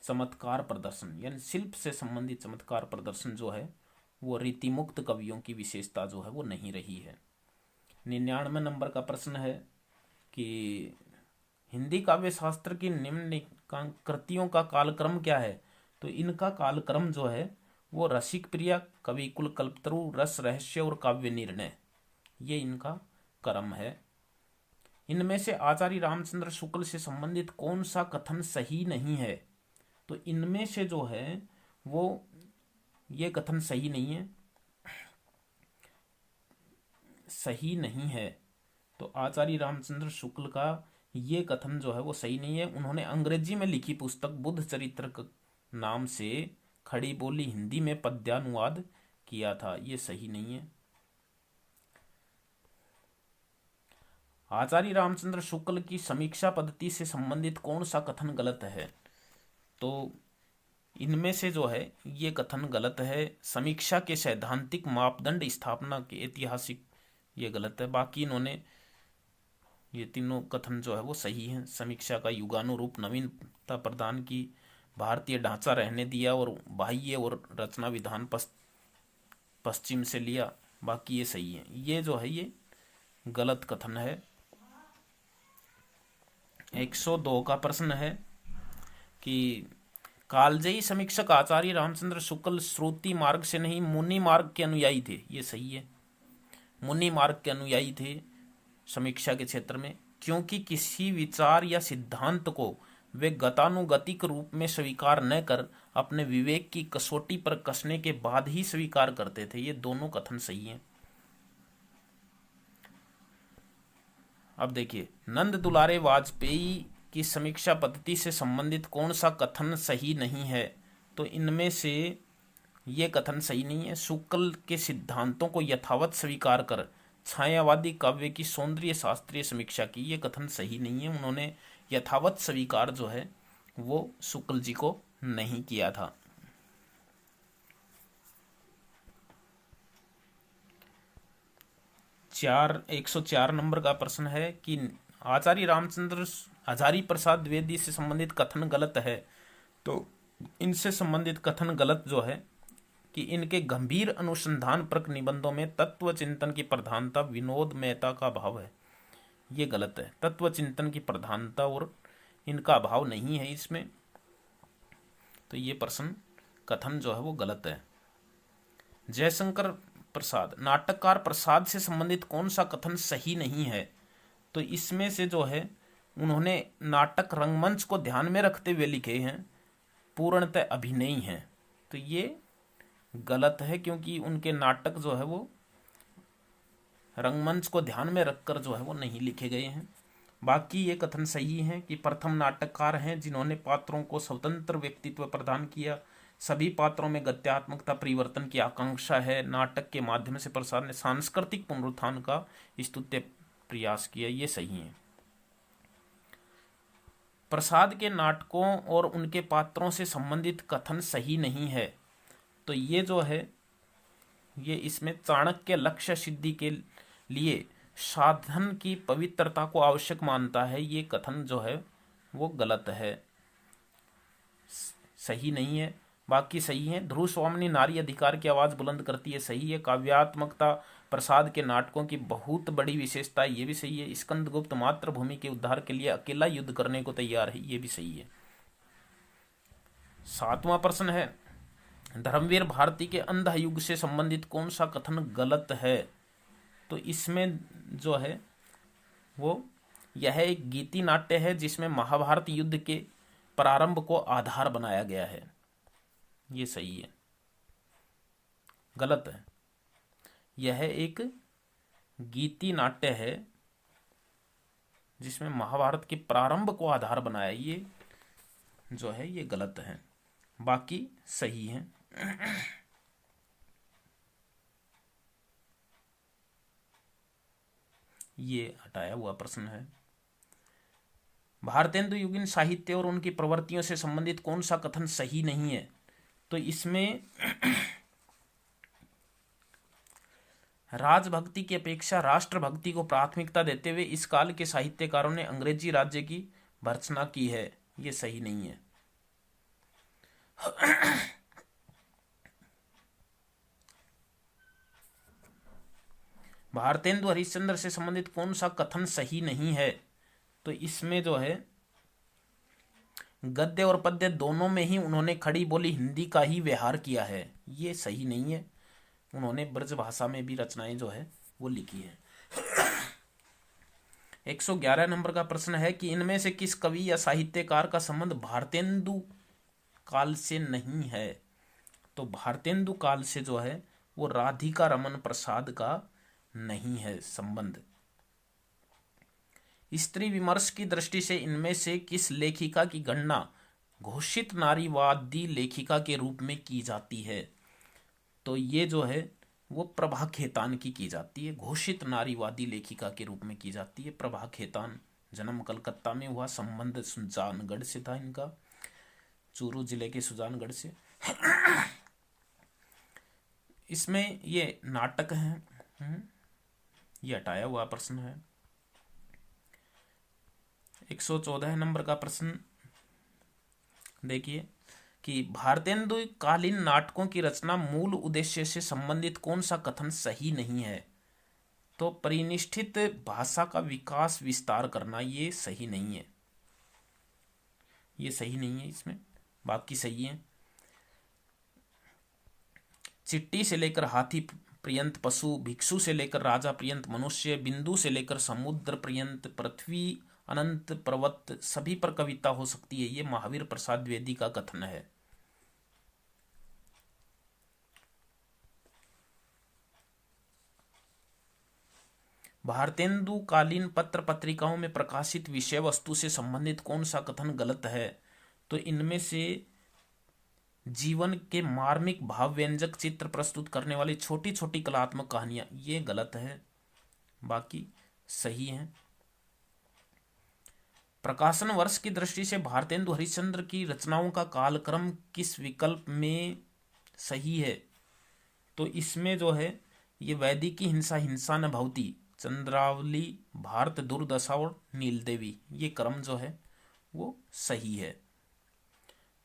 चमत्कार प्रदर्शन यानी शिल्प से संबंधित चमत्कार प्रदर्शन जो है वो रीति मुक्त कवियों की विशेषता जो है वो नहीं रही है। 99 नंबर का प्रश्न है कि हिंदी काव्य शास्त्र की निम्न कृतियों का कालक्रम क्या है? तो इनका कालक्रम जो है वो रसिक प्रिया, कविकुल कल्पतरु, रस रहस्य और काव्य निर्णय, ये इनका क्रम है। इनमें से आचार्य रामचंद्र शुक्ल से संबंधित कौन सा कथन सही नहीं है? तो इनमें से जो है वो ये कथन सही नहीं है, सही नहीं है। तो आचार्य रामचंद्र शुक्ल का ये कथन जो है वो सही नहीं है। उन्होंने अंग्रेजी में लिखी पुस्तक बुद्ध चरित्र नाम से खड़ी बोली हिंदी में पद्यानुवाद किया था, ये सही नहीं है। आचार्य रामचंद्र शुक्ल की समीक्षा पद्धति से संबंधित कौन सा कथन गलत है? तो इनमें से जो है ये कथन गलत है। समीक्षा के सैद्धांतिक मापदंड स्थापना के ऐतिहासिक, ये गलत है। बाकी इन्होंने ये तीनों कथन जो है वो सही हैं। समीक्षा का युगानुरूप नवीनता प्रदान की, भारतीय ढांचा रहने दिया और बाह्य और रचना विधान पश्चिम से लिया, बाकी ये सही है। ये जो है ये गलत कथन है। 102 का प्रश्न है कि कालजयी समीक्षक आचार्य रामचंद्र शुक्ल श्रुति मार्ग से नहीं मुनि मार्ग के अनुयायी थे, ये सही है। मुनि मार्ग के अनुयायी थे समीक्षा के क्षेत्र में, क्योंकि किसी विचार या सिद्धांत को वे गतानुगतिक रूप में स्वीकार न कर अपने विवेक की कसौटी पर कसने के बाद ही स्वीकार करते थे। ये दोनों कथन सही हैं। अब देखिए, नंद दुलारे वाजपेयी की समीक्षा पद्धति से संबंधित कौन सा कथन सही नहीं है? तो इनमें से ये कथन सही नहीं है। शुक्ल के सिद्धांतों को यथावत स्वीकार कर छायावादी काव्य की सौंदर्य शास्त्रीय समीक्षा की, ये कथन सही नहीं है। उन्होंने यथावत स्वीकार जो है वो शुक्ल जी को नहीं किया था। चार 104 नंबर का प्रश्न है कि आचार्य रामचंद्र हजारी प्रसाद द्विवेदी से संबंधित कथन गलत है। तो इनसे संबंधित कथन गलत जो है कि इनके गंभीर अनुसंधानपरक निबंधों में तत्व चिंतन की प्रधानता विनोदमयता का अभाव है, ये गलत है। तत्व चिंतन की प्रधानता और इनका अभाव नहीं है इसमें, तो ये प्रश्न कथन जो है वो गलत है। जयशंकर प्रसाद, नाटककार प्रसाद से संबंधित कौन सा कथन सही नहीं है? तो इसमें से जो है उन्होंने नाटक रंगमंच को ध्यान में रखते हुए लिखे हैं, पूर्णतः अभिनयी हैं। तो ये गलत है, क्योंकि उनके नाटक जो है वो रंगमंच को ध्यान में रखकर जो है वो नहीं लिखे गए हैं। बाकी ये कथन सही है कि प्रथम नाटककार हैं जिन्होंने पात्रों को स्वतंत्र व्यक्तित्व प्रदान किया, सभी पात्रों में गत्यात्मकता परिवर्तन की आकांक्षा है, नाटक के माध्यम से प्रसाद ने सांस्कृतिक पुनरुत्थान का स्तुत्य प्रयास किया। ये सही है। प्रसाद के नाटकों और उनके पात्रों से संबंधित कथन सही नहीं है। तो ये जो है ये इसमें चाणक्य लक्ष्य सिद्धि के लिए साधन की पवित्रता को आवश्यक मानता है, ये कथन जो है वो गलत है, सही नहीं है। बाकी सही है। ध्रुव स्वामिनी नारी अधिकार की आवाज बुलंद करती है, सही है। काव्यात्मकता प्रसाद के नाटकों की बहुत बड़ी विशेषता है, ये भी सही है। स्कंदगुप्त मातृभूमि के उद्धार के लिए अकेला युद्ध करने को तैयार है, ये भी सही है। 7वां प्रश्न है, धर्मवीर भारती के अंधा युग से संबंधित कौन सा कथन गलत है? तो इसमें जो है वो यह एक गीति नाट्य है जिसमें महाभारत युद्ध के प्रारंभ को आधार बनाया गया है, ये सही है। गलत है। यह एक गीति नाट्य है जिसमें महाभारत के प्रारंभ को आधार बनाया, ये जो है ये गलत है। बाकी सही है। ये हटाया हुआ प्रश्न है। भारतेंदु युगीन साहित्य और उनकी प्रवृत्तियों से संबंधित कौन सा कथन सही नहीं है? तो इसमें राजभक्ति की अपेक्षा राष्ट्रभक्ति को प्राथमिकता देते हुए इस काल के साहित्यकारों ने अंग्रेजी राज्य की भर्त्सना की है, ये सही नहीं है। भारतेंदु हरिश्चंद्र से संबंधित कौन सा कथन सही नहीं है? तो इसमें जो है गद्य और पद्य दोनों में ही उन्होंने खड़ी बोली हिंदी का ही व्यवहार किया है, ये सही नहीं है। उन्होंने ब्रज भाषा में भी रचनाएं जो है वो लिखी है। 111 नंबर का प्रश्न है कि इनमें से किस कवि या साहित्यकार का संबंध भारतेंदु काल से नहीं है? तो भारतेंदु काल से जो है वो राधिका रमन प्रसाद का नहीं है संबंध। स्त्री विमर्श की दृष्टि से इनमें से किस लेखिका की गणना घोषित नारीवादी लेखिका के रूप में की जाती है? तो ये जो है वो प्रभा खेतान की जाती है, घोषित नारीवादी लेखिका के रूप में की जाती है प्रभा खेतान। जन्म कलकत्ता में हुआ, संबंध सुजानगढ़ से था इनका, चूरू जिले के सुजानगढ़ से। इसमें ये नाटक है, ये हटाया हुआ प्रश्न है। 114 नंबर का प्रश्न देखिए कि भारतेंदु कालीन नाटकों की रचना मूल उद्देश्य से संबंधित कौन सा कथन सही नहीं है? तो परिनिष्ठित भाषा का विकास विस्तार करना, ये सही नहीं है, ये सही नहीं है इसमें। बाकी सही है। चिट्टी से लेकर हाथी पर्यंत पशु, भिक्षु से लेकर राजा पर्यंत मनुष्य, बिंदु से लेकर समुद्र पर्यंत पृथ्वी अनंत पर्वत, सभी पर कविता हो सकती है, ये महावीर प्रसाद द्विवेदी का कथन है। भारतेंदु कालीन पत्र पत्रिकाओं में प्रकाशित विषय वस्तु से संबंधित कौन सा कथन गलत है? तो इनमें से जीवन के मार्मिक भाव व्यंजक चित्र प्रस्तुत करने वाली छोटी छोटी कलात्मक कहानियां, ये गलत है। बाकी सही है। प्रकाशन वर्ष की दृष्टि से भारतेंदु हरिश्चंद्र की रचनाओं का कालक्रम किस विकल्प में सही है? तो इसमें जो है ये वैदिकी हिंसा, हिंसा न भवती, चंद्रावली, भारत दुर्दशा और नीलदेवी, ये क्रम जो है वो सही है।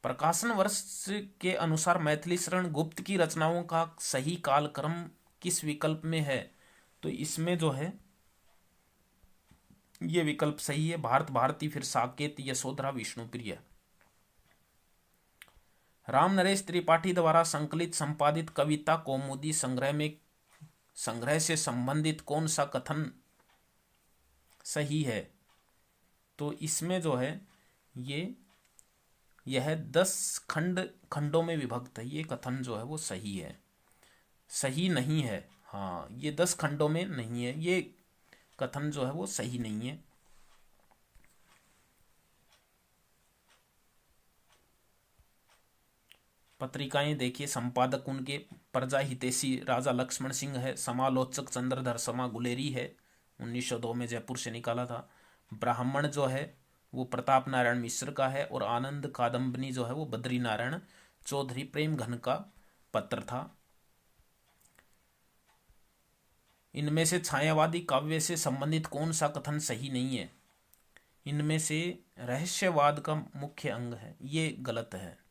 प्रकाशन वर्ष के अनुसार मैथिली शरण गुप्त की रचनाओं का सही कालक्रम किस विकल्प में है? तो इसमें जो है ये विकल्प सही है, भारत भारती, फिर साकेत, यशोधरा, विष्णुप्रिय। राम नरेश त्रिपाठी द्वारा संकलित संपादित कविता कौमुदी संग्रह से संबंधित कौन सा कथन सही है? तो इसमें जो है यह 10 खंडों में विभक्त है। ये कथन जो है वो सही है, सही नहीं है। हाँ, ये 10 खंडों में नहीं है, ये कथन जो है वो सही नहीं है। पत्रिकाएं देखिए, संपादक उनके प्रजा हितैषी राजा लक्ष्मण सिंह है, समालोचक चंद्रधर शर्मा गुलेरी है, 1902 में जयपुर से निकाला था। ब्राह्मण जो है वो प्रताप नारायण मिश्र का है, और आनंद कादम्बनी जो है वो बद्री नारायण चौधरी प्रेम घन का पत्र था। इनमें से छायावादी काव्य से संबंधित कौन सा कथन सही नहीं है? इनमें से रहस्यवाद का मुख्य अंग है, ये गलत है।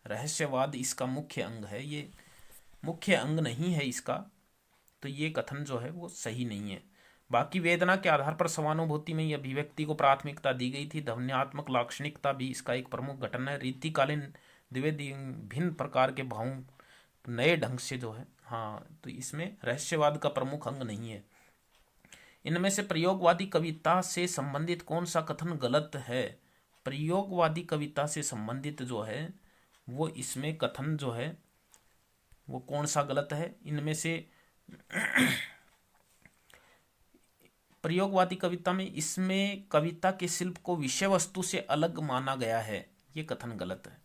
रहस्यवाद इसका मुख्य अंग है, ये मुख्य अंग नहीं है इसका, तो ये कथन जो है वो सही नहीं है। बाकी वेदना के आधार पर समानुभूति में अभिव्यक्ति को प्राथमिकता दी गई थी। ध्वन्यात्मक लाक्षणिकता भी इसका एक प्रमुख घटन है। रीतिकालीन द्विवेदी भिन्न प्रकार के भावों नए ढंग से जो है, हाँ, तो इसमें रहस्यवाद का प्रमुख अंग नहीं है। इनमें से प्रयोगवादी कविता से संबंधित कौन सा कथन गलत है? प्रयोगवादी कविता से संबंधित जो है वो इसमें कथन जो है वो कौन सा गलत है? इनमें से प्रयोगवादी कविता में इसमें कविता के शिल्प को विषय वस्तु से अलग माना गया है, ये कथन गलत है।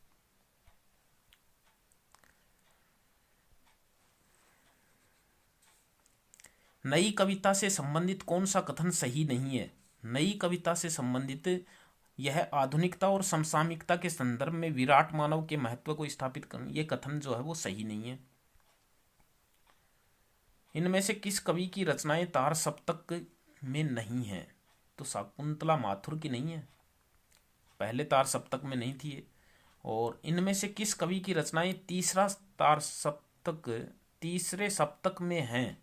नई कविता से संबंधित कौन सा कथन सही नहीं है? नई कविता से संबंधित यह आधुनिकता और समसामयिकता के संदर्भ में विराट मानव के महत्व को स्थापित करना, ये कथन जो है वो सही नहीं है। इनमें से किस कवि की रचनाएं तार सप्तक में नहीं है? तो शकुंतला माथुर की नहीं है, पहले तार सप्तक में नहीं थी। और इनमें से किस कवि की रचनाएं तीसरे सप्तक में हैं?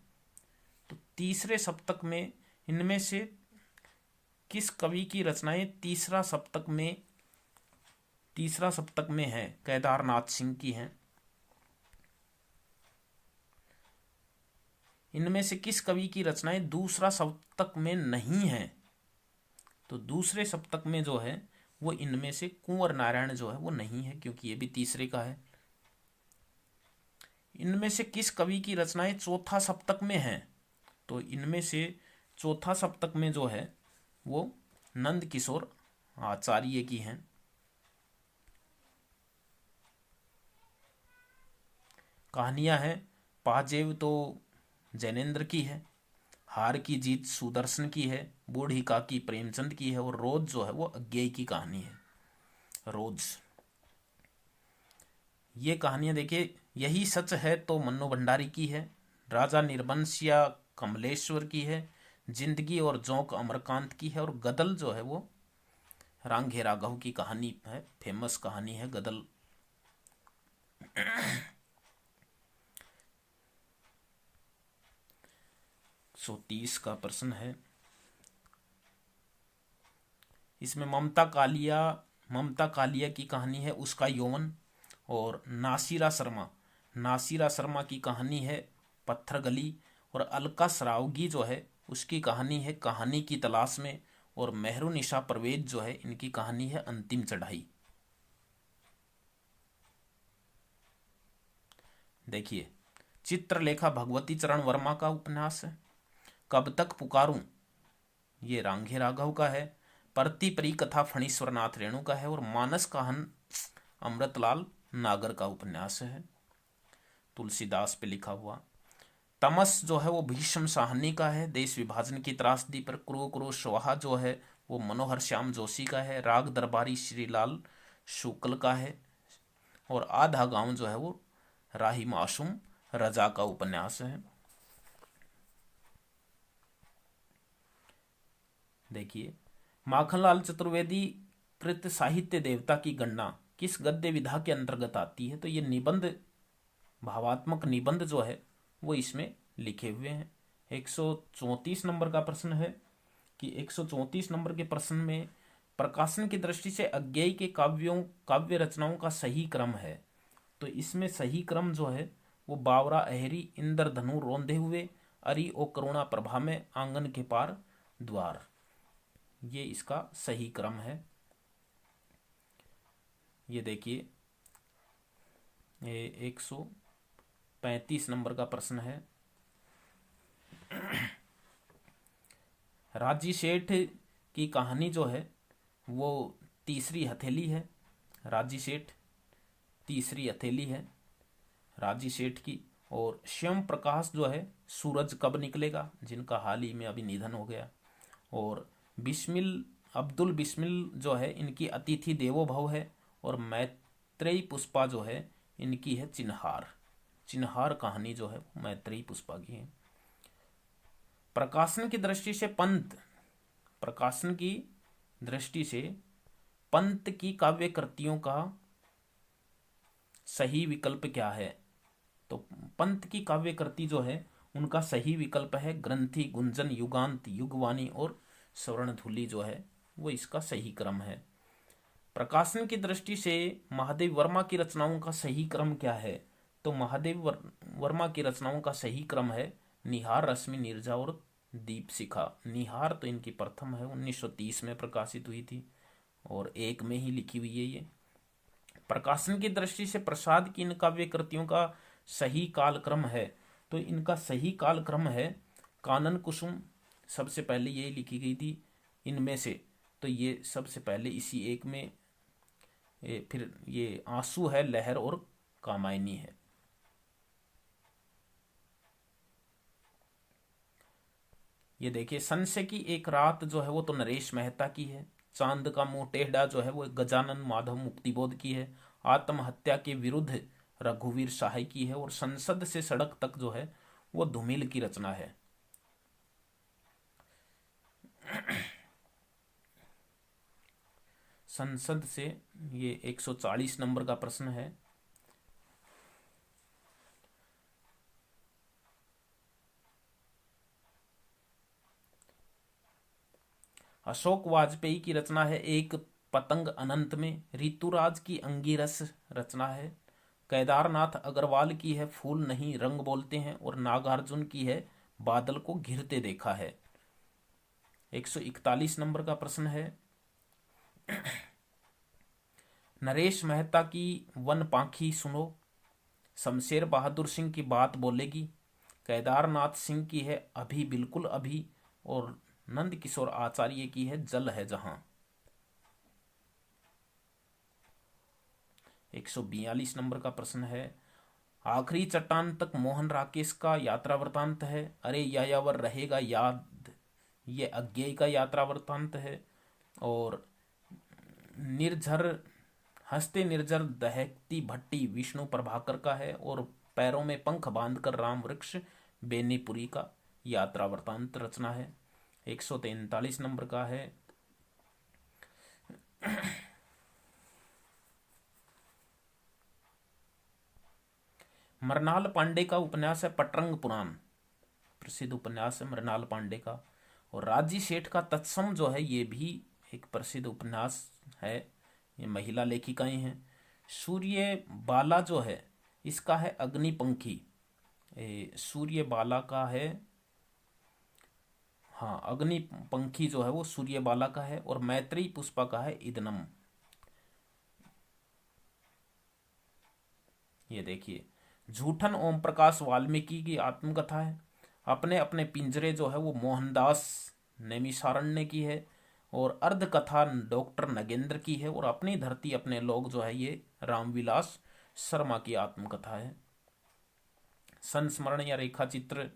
तो तीसरे सप्तक में इनमें से किस कवि की रचनाएं तीसरा सप्तक में है? केदारनाथ सिंह की हैं। इनमें से किस कवि की रचनाएं दूसरा सप्तक में नहीं है? तो दूसरे सप्तक में जो है वो इनमें से कुंवर नारायण जो है वो नहीं है, क्योंकि ये भी तीसरे का है। इनमें से किस कवि की रचनाएं चौथा सप्तक में हैं? तो इनमें से चौथा सप्तक में जो है वो नंद किशोर आचार्य की हैं। कहानियां हैं, पाजेव तो जैनेन्द्र की है, हार की जीत सुदर्शन की है, बूढ़ी काकी प्रेमचंद की है, और रोज जो है वो अज्ञेय की कहानी है। रोज, ये कहानियां देखिए, यही सच है तो मन्नू भंडारी की है, राजा निर्बंशिया कमलेश्वर की है, जिंदगी और जोंक अमरकांत की है, और गदल जो है वो रांघे राघव की कहानी है, फेमस कहानी है गदल। 130 का प्रश्न है। इसमें ममता कालिया की कहानी है उसका यौवन, और नासिरा शर्मा की कहानी है पत्थर गली, और अलका सरावगी जो है उसकी कहानी है कहानी की तलाश में, और मेहरुनिशा परवेज जो है इनकी कहानी है अंतिम चढ़ाई। देखिए, चित्रलेखा भगवती चरण वर्मा का उपन्यास है। कब तक पुकारूं, ये रांघे राघव का है। परती परी कथा फणीश्वरनाथ रेणु का है, और मानस कहन अमृतलाल नागर का उपन्यास है, तुलसीदास पे लिखा हुआ। तमस जो है वो भीष्म साहनी का है, देश विभाजन की त्रासदी पर क्रू क्रू स्वाहा जो है वो मनोहर श्याम जोशी का है, राग दरबारी श्रीलाल शुक्ल का है, और आधा गांव जो है वो राही मासूम रजा का उपन्यास है। देखिए, माखनलाल चतुर्वेदी कृत साहित्य देवता की गणना किस गद्य विधा के अंतर्गत आती है? तो ये निबंध, भावात्मक निबंध जो है वो इसमें लिखे हुए हैं। 134 नंबर का प्रश्न है कि 134 नंबर के प्रश्न में प्रकाशन की दृष्टि से अज्ञेय के काव्य रचनाओं का सही क्रम है। तो इसमें सही क्रम जो है वो बावरा अहरी इंद्रधनु रोंदे हुए, अरि ओ करुणा प्रभा में, आंगन के पार द्वार, ये इसका सही क्रम है। ये देखिए, ये 135 नंबर का प्रश्न है। राजी सेठ की कहानी जो है वो तीसरी हथेली है। राजी सेठ तीसरी हथेली है राजी सेठ की। और श्याम प्रकाश जो है सूरज कब निकलेगा, जिनका हाल ही में अभी निधन हो गया। और बिस्मिल अब्दुल बिस्मिल जो है इनकी अतिथि देवो भव है। और मैत्रेयी पुष्पा जो है इनकी है चिन्हार। चिन्हार कहानी जो है वो मैत्रेयी पुष्पा की है। प्रकाशन की दृष्टि से पंत प्रकाशन की दृष्टि से पंत की काव्य कृतियों का सही विकल्प क्या है? तो पंत की काव्य कृति जो है उनका सही विकल्प है ग्रंथि, गुंजन, युगांत, युगवाणी और स्वर्णधूलि जो है वो इसका सही क्रम है। प्रकाशन की दृष्टि से महादेव वर्मा की रचनाओं का सही क्रम क्या है? तो महादेव वर्मा की रचनाओं का सही क्रम है निहार, रश्मि, नीरजा और दीप शिखा। निहार तो इनकी प्रथम है, 1930 में प्रकाशित हुई थी और एक में ही लिखी हुई है ये। प्रकाशन की दृष्टि से प्रसाद की इन काव्य कृतियों का सही कालक्रम है। तो इनका सही कालक्रम है कानन कुसुम, सबसे पहले ये लिखी गई थी इनमें से। तो ये सबसे पहले इसी एक में, फिर ये आंसू है, लहर और कामायनी है। ये देखिए, संशय की एक रात जो है वो तो नरेश मेहता की है। चांद का मुंह टेढ़ा जो है वो गजानन माधव मुक्तिबोध की है। आत्महत्या के विरुद्ध रघुवीर शाही की है। और संसद से सड़क तक जो है वो धूमिल की रचना है। संसद से ये 140 नंबर का प्रश्न है। अशोक वाजपेयी की रचना है एक पतंग अनंत में। ऋतुराज की अंगिरस रचना है। केदारनाथ अग्रवाल की है फूल नहीं रंग बोलते हैं। और नागार्जुन की है बादल को घिरते देखा है। 141 नंबर का प्रश्न है। नरेश मेहता की वन पाखी सुनो। शमशेर बहादुर सिंह की बात बोलेगी। केदारनाथ सिंह की है अभी बिल्कुल अभी। और नंद किशोर आचार्य की है जल है जहां। 142 नंबर का प्रश्न है। आखिरी चट्टान तक मोहन राकेश का यात्रा वृतांत है। अरे यायावर रहेगा याद, ये अज्ञेय का यात्रा वृतांत है। और निर्झर हंसते निर्झर दहकती भट्टी विष्णु प्रभाकर का है। और पैरों में पंख बांधकर राम वृक्ष बेनीपुरी का यात्रा वृतांत रचना है। 143 नंबर का है। मरनाल पांडे का उपन्यास है पटरंग पुराण, प्रसिद्ध उपन्यास है मरनाल पांडे का। और राजी सेठ का तत्सम जो है ये भी एक प्रसिद्ध उपन्यास है। ये महिला लेखिकाएं हैं। सूर्य बाला जो है इसका है अग्निपंखी। सूर्य बाला का है, हाँ, अग्निपंखी जो है वो सूर्य बाला का है। और मैत्रेयी पुष्पा का है इदनम। ये देखिए, झूठन ओम प्रकाश वाल्मीकि की आत्मकथा है। अपने अपने पिंजरे जो है वो मोहनदास नैमिषारण्य की है। और अर्ध कथा डॉक्टर नगेंद्र की है। और अपनी धरती अपने लोग जो है ये रामविलास शर्मा की आत्मकथा है। संस्मरण या रेखा चित्र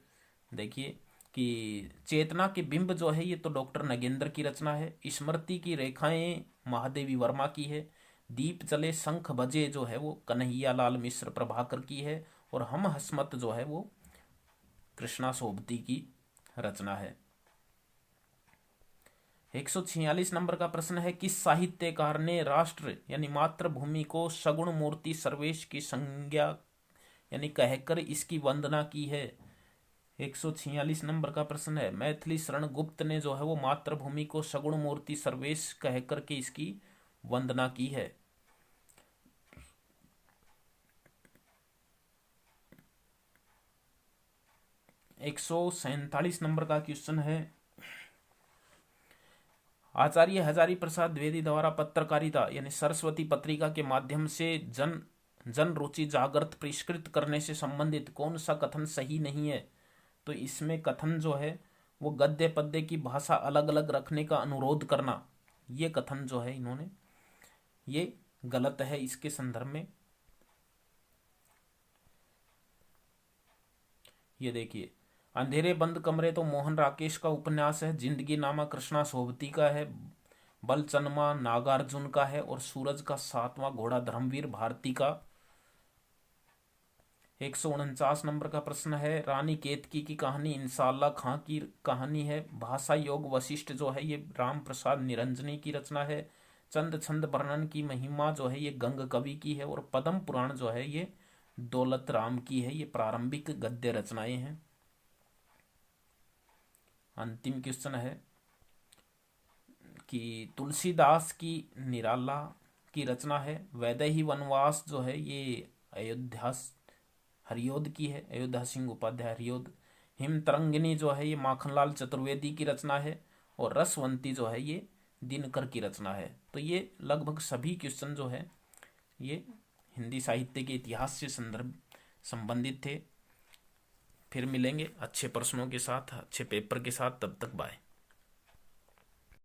देखिए कि चेतना के बिंब जो है ये तो डॉक्टर नगेंद्र की रचना है। स्मृति की रेखाएं महादेवी वर्मा की है। दीप जले शंख बजे जो है वो कन्हैया लाल मिश्र प्रभाकर की है। और हम हसमत जो है वो कृष्णा सोबती की रचना है। 146 नंबर का प्रश्न है। किस साहित्यकार ने राष्ट्र यानी मातृभूमि को सगुण मूर्ति सर्वेश की संज्ञा यानी कहकर इसकी वंदना की है? 146 नंबर का प्रश्न है। मैथिली शरण गुप्त ने जो है वो मातृभूमि को सगुण मूर्ति सर्वेश कहकर के इसकी वंदना की है। 147 नंबर का क्वेश्चन है। आचार्य हजारी प्रसाद द्विवेदी द्वारा पत्रकारिता यानी सरस्वती पत्रिका के माध्यम से जन रुचि जागृत परिष्कृत करने से संबंधित कौन सा कथन सही नहीं है? तो इसमें कथन जो है वो गद्य पद्य की भाषा अलग अलग रखने का अनुरोध करना, ये कथन जो है इन्होंने ये गलत है। इसके संदर्भ में ये देखिए, अंधेरे बंद कमरे तो मोहन राकेश का उपन्यास है, जिंदगी नामा कृष्णा सोबती का है, बलचनमा नागार्जुन का है और सूरज का सातवां घोड़ा धर्मवीर भारती का। 149 नंबर का प्रश्न है, रानी केतकी की कहानी इंशाल्लाह खां की कहानी है। भाषा योग वशिष्ठ जो है ये राम प्रसाद निरंजनी की रचना है। चंद छंद वर्णन की महिमा जो है ये गंग कवि की है और पद्म पुराण जो है ये दौलत राम की है। ये प्रारंभिक गद्य रचनाएं हैं। अंतिम क्वेश्चन है कि तुलसीदास की निराला की रचना है। वैदेही वनवास जो है ये अयोध्या हरियोद की है, अयोध्या सिंह उपाध्याय हरियोद। हिम तरंगिनी जो है ये माखनलाल चतुर्वेदी की रचना है और रसवंती जो है ये दिनकर की रचना है। तो ये लगभग सभी क्वेश्चन जो है ये हिंदी साहित्य के इतिहास से संबंधित थे। फिर मिलेंगे अच्छे प्रश्नों के साथ, अच्छे पेपर के साथ। तब तक बाय।